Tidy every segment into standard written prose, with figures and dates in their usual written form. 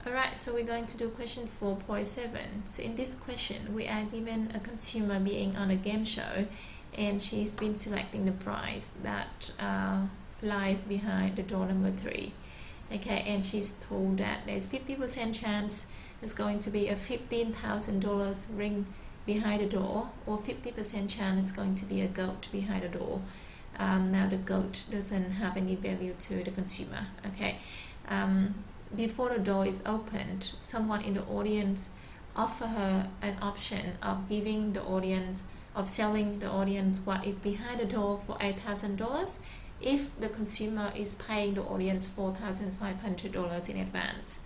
Alright, so we're going to do question 4.7. So in this question, we are given a consumer being on a game show, and she's been selecting the prize that lies behind the door number 3. Okay, and she's told that there's 50% chance there's going to be a $15,000 ring behind the door, or 50% chance it's going to be a goat behind the door. Now the goat doesn't have any value to the consumer. Okay. Before the door is opened, someone in the audience offer her an option of giving the audience, of selling the audience what is behind the door for $8,000 if the consumer is paying the audience $4,500 in advance.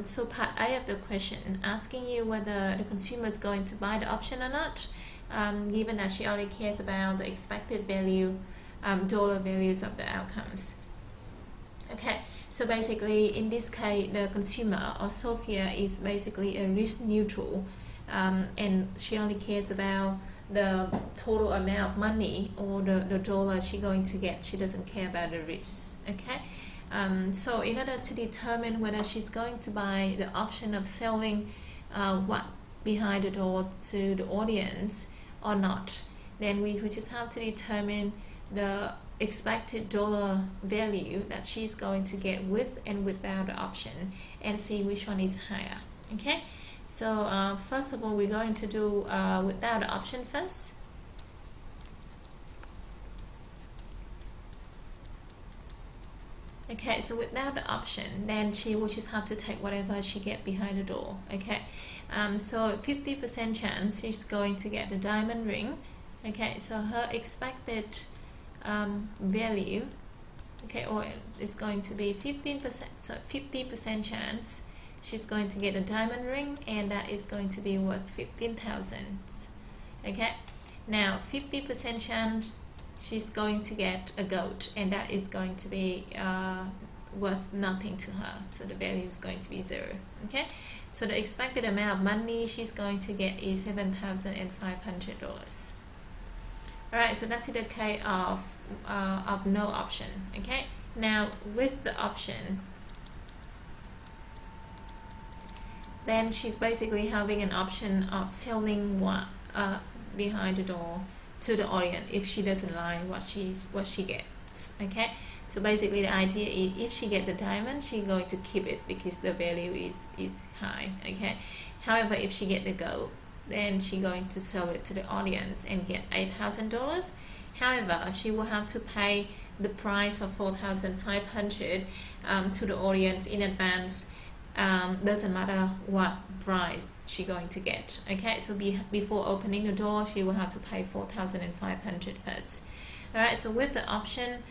So part A of the question asking you whether the consumer is going to buy the option or not, given that she only cares about the expected value, dollar values of the outcomes. Okay. So basically, in this case, the consumer, or Sophia, is basically a risk neutral, and she only cares about the total amount of money or the dollar she's going to get. She doesn't care about the risk. Okay. So in order to determine whether she's going to buy the option of selling what behind the door to the audience or not, then we just have to determine the expected dollar value that she's going to get with and without the option, and see which one is higher. Okay, so first of all, we're going to do without the option first. Okay, so without the option, then she will just have to take whatever she get behind the door. Okay, so 50% chance she's going to get the diamond ring. Okay, so her expected value, okay, or it's going to be 15%, so 50% chance she's going to get a diamond ring, and that is going to be worth 15,000. Okay, now 50% chance she's going to get a goat, and that is going to be worth nothing to her, so the value is going to be 0. Okay, so the expected amount of money she's going to get is $7,500. Alright, so that's in the case of no option. Okay, now with the option, then she's basically having an option of selling what behind the door to the audience if she doesn't like what she gets. Okay, so basically the idea is if she get the diamond, she's going to keep it because the value is high. Okay, however, if she get the gold, then she's going to sell it to the audience and get $8,000. However, she will have to pay the price of $4,500 to the audience in advance. Doesn't matter what price she's going to get. Okay, so before opening the door, she will have to pay $4,500 first. Alright, so with the option,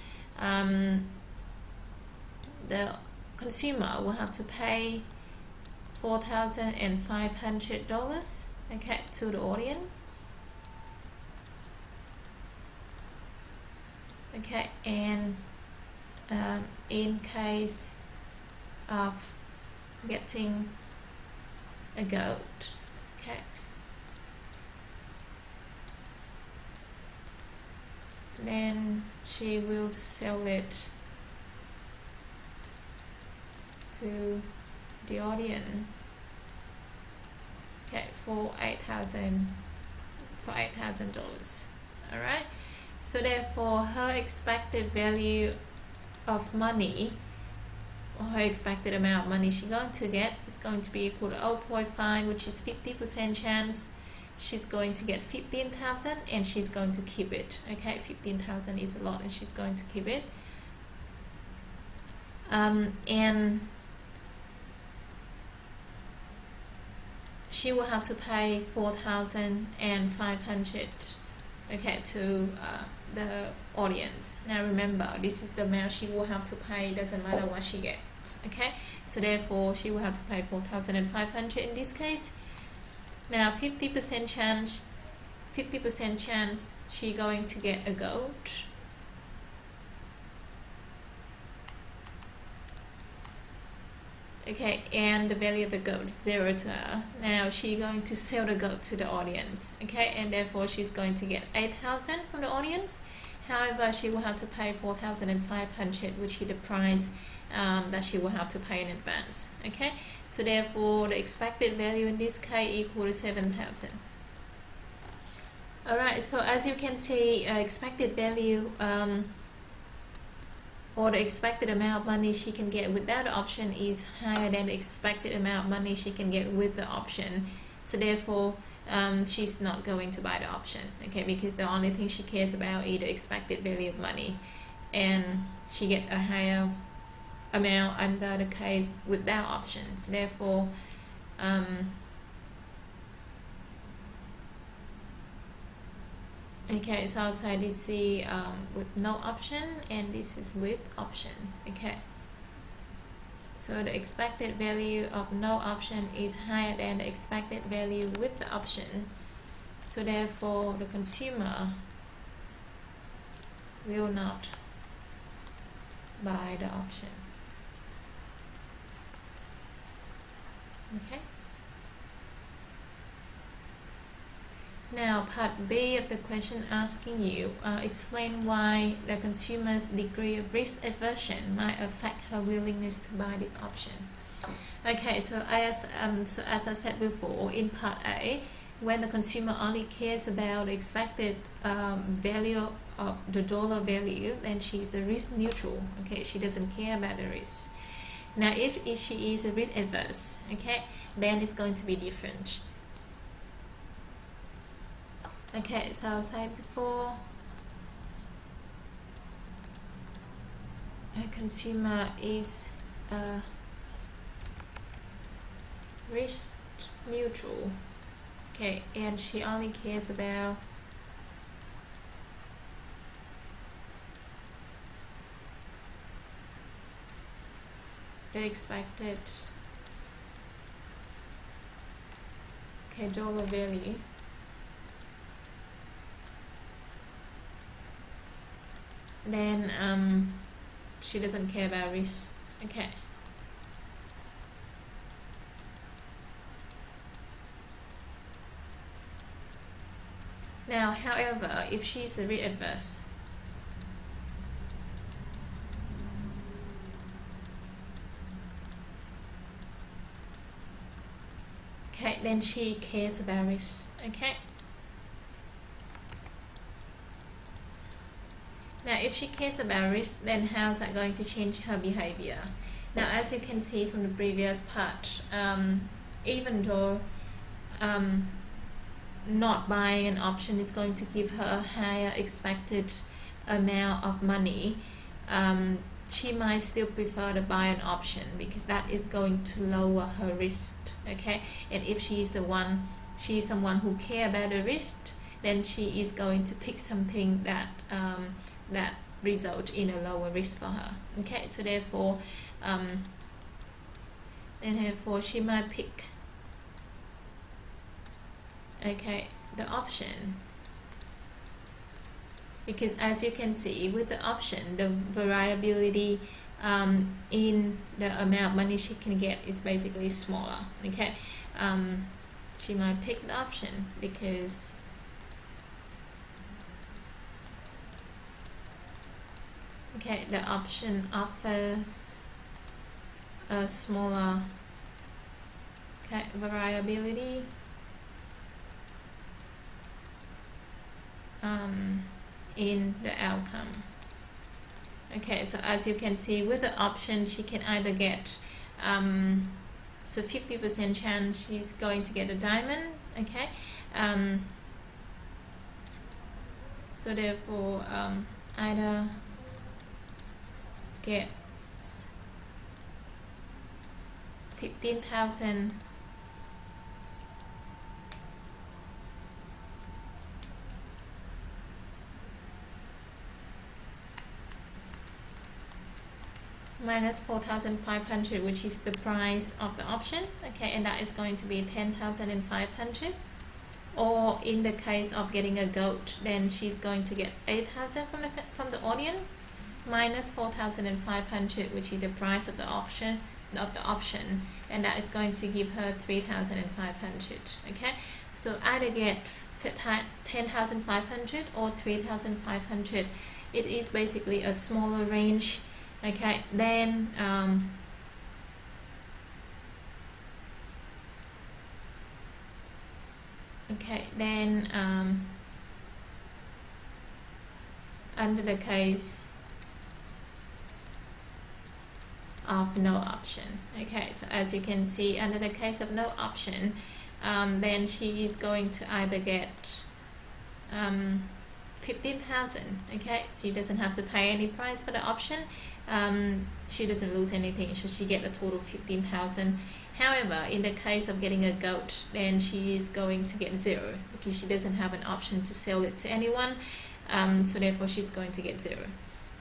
the consumer will have to pay $4,500, okay, to the audience. Okay, and in case of getting a goat, okay, then she will sell it to the audience, okay, for $8,000. All right, so therefore her expected value of money, or her expected amount of money she's going to get, is going to be equal to 0.5, which is 50% chance she's going to get 15,000, and she's going to keep it. Okay, 15,000 is a lot, and she's going to keep it. And she will have to pay 4,500, okay, to the audience. Now remember, this is the amount she will have to pay, doesn't matter what she gets. Okay, so therefore she will have to pay 4,500 in this case. Now 50% chance she going to get a goat. Okay, and the value of the goat is 0 to her. Now she's going to sell the goat to the audience. Okay, and therefore she's going to get 8,000 from the audience. However, she will have to pay 4,500, which is the price that she will have to pay in advance. Okay, so therefore the expected value in this case equal to 7,000. Alright, so as you can see, expected value or the expected amount of money she can get without the option is higher than the expected amount of money she can get with the option. So therefore she's not going to buy the option, okay, because the only thing she cares about is the expected value of money, and she get a higher amount under the case without options. Therefore okay, so outside this is with no option, and this is with option. Okay, so the expected value of no option is higher than the expected value with the option, so therefore the consumer will not buy the option. Okay, now part B of the question asking you explain why the consumer's degree of risk aversion might affect her willingness to buy this option. Okay, so as I said before, in part A, when the consumer only cares about the expected value of the dollar value, then she is the risk neutral. Okay, she doesn't care about the risk. Now if she is a risk adverse, okay, then it's going to be different. Okay, so I said before, a consumer is risk neutral, okay, and she only cares about the expected dollar value. Then she doesn't care about risk. Okay, now however, if she's a risk adverse, okay, then she cares about risk. Okay, now if she cares about risk, then how is that going to change her behavior? Now as you can see from the previous part, even though not buying an option is going to give her a higher expected amount of money, she might still prefer to buy an option because that is going to lower her risk. Okay, and if she's someone who care about the risk, then she is going to pick something that that result in a lower risk for her. Okay, so therefore she might pick, okay, the option, because as you can see with the option, the variability in the amount of money she can get is basically smaller. Okay, she might pick the option because okay, the option offers a smaller variability in the outcome. Okay, so as you can see with the option, she can either get so 50% chance she's going to get a diamond. Okay, so therefore either gets 15,000 minus 4,500, which is the price of the option. Okay, and that is going to be 10,500. Or in the case of getting a goat, then she's going to get 8,000 from the audience minus 4,500, which is the price of the option, and that is going to give her 3,500. Okay, so either get 10,500 or 3,500. It is basically a smaller range Okay, then under the case of no option. Okay, so as you can see, under the case of no option, then she is going to either get 15,000. Okay, she doesn't have to pay any price for the option. She doesn't lose anything, so she get a total of 15,000. However, in the case of getting a goat, then she is going to get 0 because she doesn't have an option to sell it to anyone. So therefore she's going to get 0.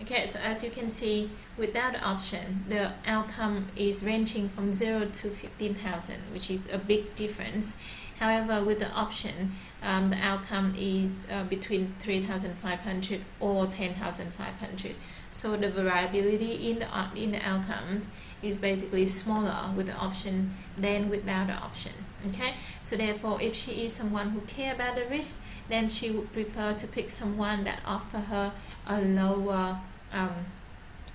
Okay, so as you can see, without the option, the outcome is ranging from 0 to 15,000, which is a big difference. However, with the option, the outcome is between 3,500 or 10,500. So the variability in the outcomes is basically smaller with the option than without the option. Okay, so therefore, if she is someone who care about the risk, then she would prefer to pick someone that offer her a lower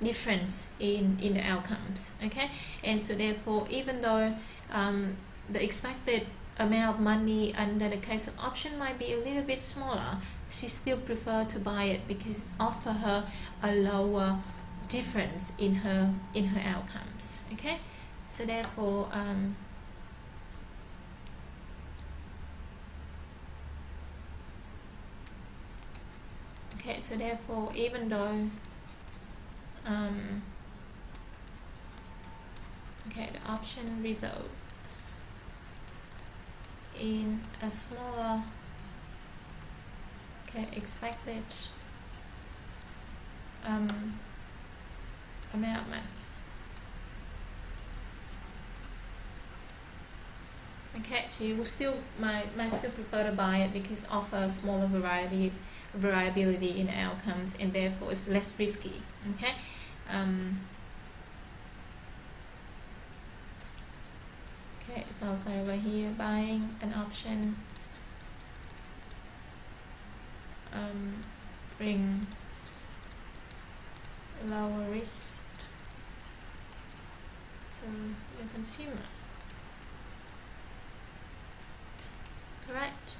difference in the outcomes. Okay, and so therefore, even though the expected amount of money under the case of option might be a little bit smaller, she still prefer to buy it because it offer her a lower difference in her outcomes. Okay, so therefore even though the option results in a smaller expected amount of money. Okay, so you will still might still prefer to buy it because offer a smaller variability in outcomes, and therefore it's less risky. Okay. So I'll say over here, buying an option brings lower risk to the consumer. Alright.